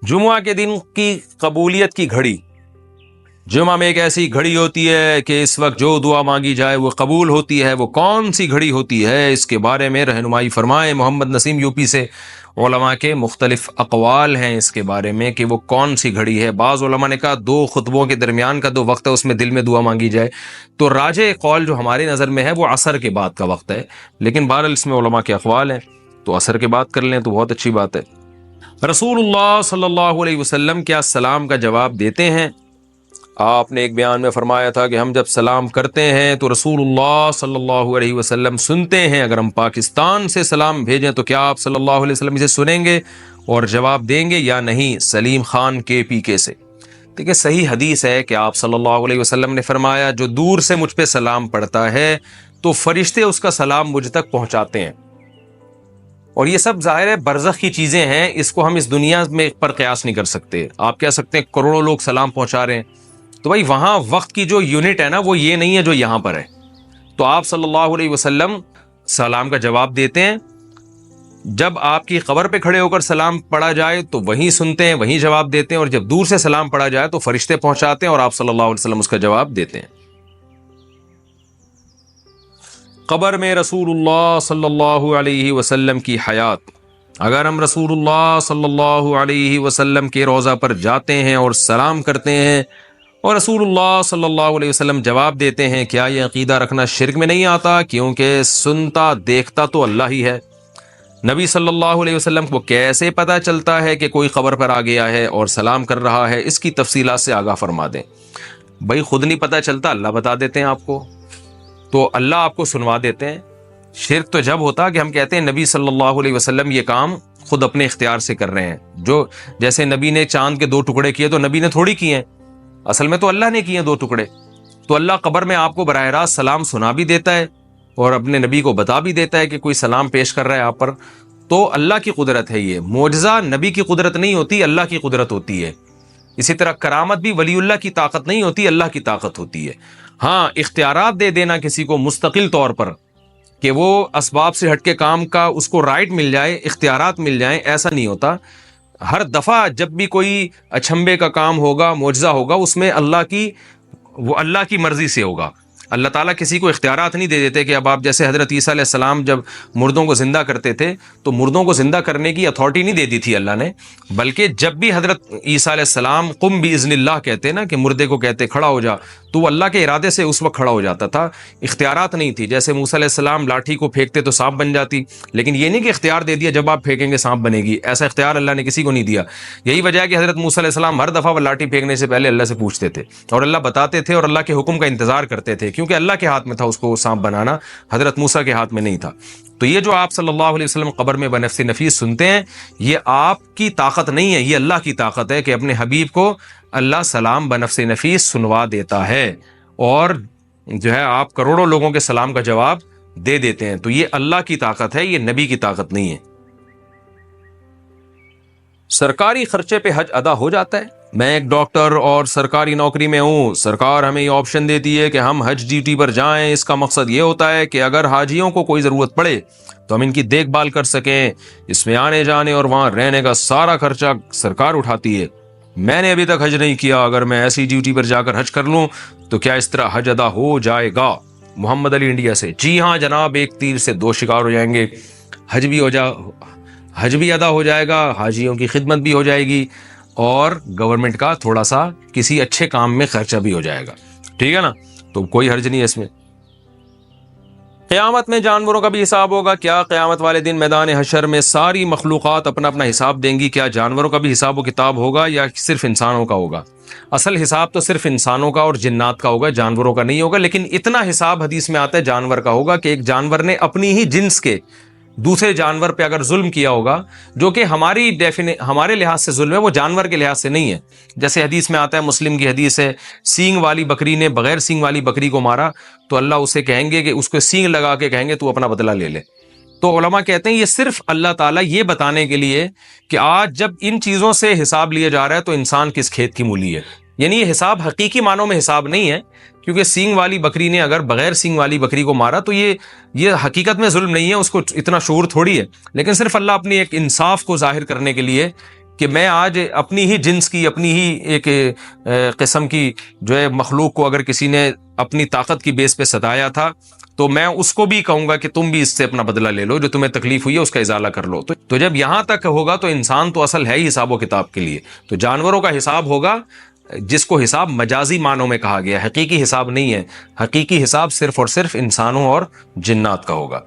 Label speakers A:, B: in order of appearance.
A: جمعہ کے دن کی قبولیت کی گھڑی، جمعہ میں ایک ایسی گھڑی ہوتی ہے کہ اس وقت جو دعا مانگی جائے وہ قبول ہوتی ہے. وہ کون سی گھڑی ہوتی ہے، اس کے بارے میں رہنمائی فرمائیں. محمد نسیم یو پی سے. علماء کے مختلف اقوال ہیں اس کے بارے میں کہ وہ کون سی گھڑی ہے. بعض علماء نے کہا 2 خطبوں کے درمیان کا جو وقت ہے اس میں دل میں دعا مانگی جائے. تو راجح قول جو ہماری نظر میں ہے وہ عصر کے بعد کا وقت ہے، لیکن بہرحال اس میں علماء کے اقوال ہیں، تو عصر کے بعد کر لیں تو بہت اچھی بات ہے. رسول اللہ صلی اللہ علیہ وسلم کیا سلام کا جواب دیتے ہیں؟ آپ نے ایک بیان میں فرمایا تھا کہ ہم جب سلام کرتے ہیں تو رسول اللہ صلی اللہ علیہ وسلم سنتے ہیں. اگر ہم پاکستان سے سلام بھیجیں تو کیا آپ صلی اللہ علیہ وسلم اسے سنیں گے اور جواب دیں گے یا نہیں؟ سلیم خان کے پی کے سے. دیکھیں صحیح حدیث ہے کہ آپ صلی اللہ علیہ وسلم نے فرمایا جو دور سے مجھ پہ سلام پڑھتا ہے تو فرشتے اس کا سلام مجھ تک پہنچاتے ہیں. اور یہ سب ظاہر ہے برزخ کی چیزیں ہیں، اس کو ہم اس دنیا میں پر قیاس نہیں کر سکتے. آپ کہہ سکتے ہیں کروڑوں لوگ سلام پہنچا رہے ہیں، تو بھائی وہاں وقت کی جو یونٹ ہے نا وہ یہ نہیں ہے جو یہاں پر ہے. تو آپ صلی اللہ علیہ وسلم سلام کا جواب دیتے ہیں. جب آپ کی قبر پہ کھڑے ہو کر سلام پڑھا جائے تو وہیں سنتے ہیں، وہیں جواب دیتے ہیں، اور جب دور سے سلام پڑھا جائے تو فرشتے پہنچاتے ہیں اور آپ صلی اللہ علیہ وسلم اس کا جواب دیتے ہیں. قبر میں رسول اللہ صلی اللہ علیہ وسلم کی حیات. اگر ہم رسول اللہ صلی اللہ علیہ وسلم کے روضہ پر جاتے ہیں اور سلام کرتے ہیں اور رسول اللہ صلی اللہ علیہ وسلم جواب دیتے ہیں، کیا یہ عقیدہ رکھنا شرک میں نہیں آتا؟ کیونکہ سنتا دیکھتا تو اللہ ہی ہے. نبی صلی اللہ علیہ وسلم کو کیسے پتہ چلتا ہے کہ کوئی قبر پر آ گیا ہے اور سلام کر رہا ہے؟ اس کی تفصیلات سے آگاہ فرما دیں. بھائی خود نہیں پتہ چلتا، اللہ بتا دیتے ہیں آپ کو، تو اللہ آپ کو سنوا دیتے ہیں. شرک تو جب ہوتا کہ ہم کہتے ہیں نبی صلی اللہ علیہ وسلم یہ کام خود اپنے اختیار سے کر رہے ہیں. جو جیسے نبی نے چاند کے 2 ٹکڑے کیے تو نبی نے تھوڑی کیے ہیں، اصل میں تو اللہ نے کیے 2 ٹکڑے. تو اللہ قبر میں آپ کو براہ راست سلام سنا بھی دیتا ہے اور اپنے نبی کو بتا بھی دیتا ہے کہ کوئی سلام پیش کر رہا ہے آپ پر. تو اللہ کی قدرت ہے. یہ معجزہ نبی کی قدرت نہیں ہوتی، اللہ کی قدرت ہوتی ہے. اسی طرح کرامت بھی ولی اللہ کی طاقت نہیں ہوتی، اللہ کی طاقت ہوتی ہے. ہاں اختیارات دے دینا کسی کو مستقل طور پر کہ وہ اسباب سے ہٹ کے کام کا اس کو رائٹ مل جائے، اختیارات مل جائیں، ایسا نہیں ہوتا. ہر دفعہ جب بھی کوئی اچھمبے کا کام ہوگا، معجزہ ہوگا، اس میں اللہ کی مرضی سے ہوگا. اللہ تعالیٰ کسی کو اختیارات نہیں دے دیتے کہ اب آپ جیسے حضرت عیسیٰ علیہ السلام جب مردوں کو زندہ کرتے تھے تو مردوں کو زندہ کرنے کی اتھارٹی نہیں دے دی تھی اللہ نے، بلکہ جب بھی حضرت عیسیٰ علیہ السلام قم باذن اللہ کہتے نا کہ مردے کو کہتے کھڑا ہو جا، تو وہ اللہ کے ارادے سے اس وقت کھڑا ہو جاتا تھا. اختیارات نہیں تھی. جیسے موسیٰ علیہ السلام لاٹھی کو پھینکتے تو سانپ بن جاتی، لیکن یہ نہیں کہ اختیار دے دیا جب آپ پھینکیں گے سانپ بنے گی. ایسا اختیار اللہ نے کسی کو نہیں دیا. یہی وجہ ہے کہ حضرت موسیٰ علیہ السلام ہر دفعہ وہ لاٹھی پھینکنے سے پہلے اللہ سے پوچھتے تھے اور اللہ بتاتے تھے اور اللہ کے حکم کا انتظار کرتے تھے، کیونکہ اللہ کے ہاتھ میں تھا اس کو سانپ بنانا، حضرت موسیٰ کے ہاتھ میں نہیں تھا. تو یہ جو آپ صلی اللہ علیہ وسلم قبر میں بنفس نفیس سنتے ہیں، یہ آپ کی طاقت نہیں ہے، یہ اللہ کی طاقت ہے کہ اپنے حبیب کو اللہ سلام بنفس نفیس سنوا دیتا ہے اور جو ہے آپ کروڑوں لوگوں کے سلام کا جواب دے دیتے ہیں. تو یہ اللہ کی طاقت ہے، یہ نبی کی طاقت نہیں ہے. سرکاری خرچے پہ حج ادا ہو جاتا ہے؟ میں ایک ڈاکٹر اور سرکاری نوکری میں ہوں. سرکار ہمیں یہ آپشن دیتی ہے کہ ہم حج ڈیوٹی پر جائیں. اس کا مقصد یہ ہوتا ہے کہ اگر حاجیوں کو کوئی ضرورت پڑے تو ہم ان کی دیکھ بھال کر سکیں. اس میں آنے جانے اور وہاں رہنے کا سارا خرچہ سرکار اٹھاتی ہے. میں نے ابھی تک حج نہیں کیا، اگر میں ایسی ڈیوٹی پر جا کر حج کر لوں تو کیا اس طرح حج ادا ہو جائے گا؟ محمد علی انڈیا سے. جی ہاں جناب، ایک تیر سے 2 شکار ہو جائیں گے. حج بھی ادا ہو جائے گا، حاجیوں کی خدمت بھی ہو جائے گی اور گورنمنٹ کا تھوڑا سا کسی اچھے کام میں خرچہ بھی ہو جائے گا. ٹھیک ہے نا؟ تو کوئی حرج نہیں ہے اس میں. قیامت میں جانوروں کا بھی حساب ہوگا. کیا قیامت والے دن میدان حشر میں ساری مخلوقات اپنا اپنا حساب دیں گی؟ کیا جانوروں کا بھی حساب و کتاب ہوگا یا صرف انسانوں کا ہوگا؟ اصل حساب تو صرف انسانوں کا اور جنات کا ہوگا، جانوروں کا نہیں ہوگا. لیکن اتنا حساب حدیث میں آتا ہے جانور کا ہوگا کہ ایک جانور نے اپنی ہی جنس کے دوسرے جانور پہ اگر ظلم کیا ہوگا، جو کہ ہمارے لحاظ سے ظلم ہے، وہ جانور کے لحاظ سے نہیں ہے. جیسے حدیث میں آتا ہے، مسلم کی حدیث ہے، سینگ والی بکری نے بغیر سینگ والی بکری کو مارا تو اللہ اسے کہیں گے کہ اس کو سینگ لگا کے کہیں گے تو اپنا بدلہ لے لے. تو علماء کہتے ہیں یہ صرف اللہ تعالیٰ یہ بتانے کے لیے کہ آج جب ان چیزوں سے حساب لیا جا رہا ہے تو انسان کس کھیت کی مولی ہے. یعنی یہ حساب حقیقی معنوں میں حساب نہیں ہے، کیونکہ سینگ والی بکری نے اگر بغیر سینگ والی بکری کو مارا تو یہ حقیقت میں ظلم نہیں ہے، اس کو اتنا شعور تھوڑی ہے. لیکن صرف اللہ اپنی ایک انصاف کو ظاہر کرنے کے لیے کہ میں آج اپنی ہی جنس کی، اپنی ہی ایک قسم کی جو ہے مخلوق کو اگر کسی نے اپنی طاقت کی بیس پہ ستایا تھا تو میں اس کو بھی کہوں گا کہ تم بھی اس سے اپنا بدلہ لے لو، جو تمہیں تکلیف ہوئی ہے اس کا ازالہ کر لو۔ تو جب یہاں تک ہوگا تو انسان تو اصل ہے ہی حساب و کتاب کے لیے، تو جانوروں کا حساب ہوگا جس کو حساب مجازی معنوں میں کہا گیا، حقیقی حساب نہیں ہے، حقیقی حساب صرف اور صرف انسانوں اور جنات کا ہوگا۔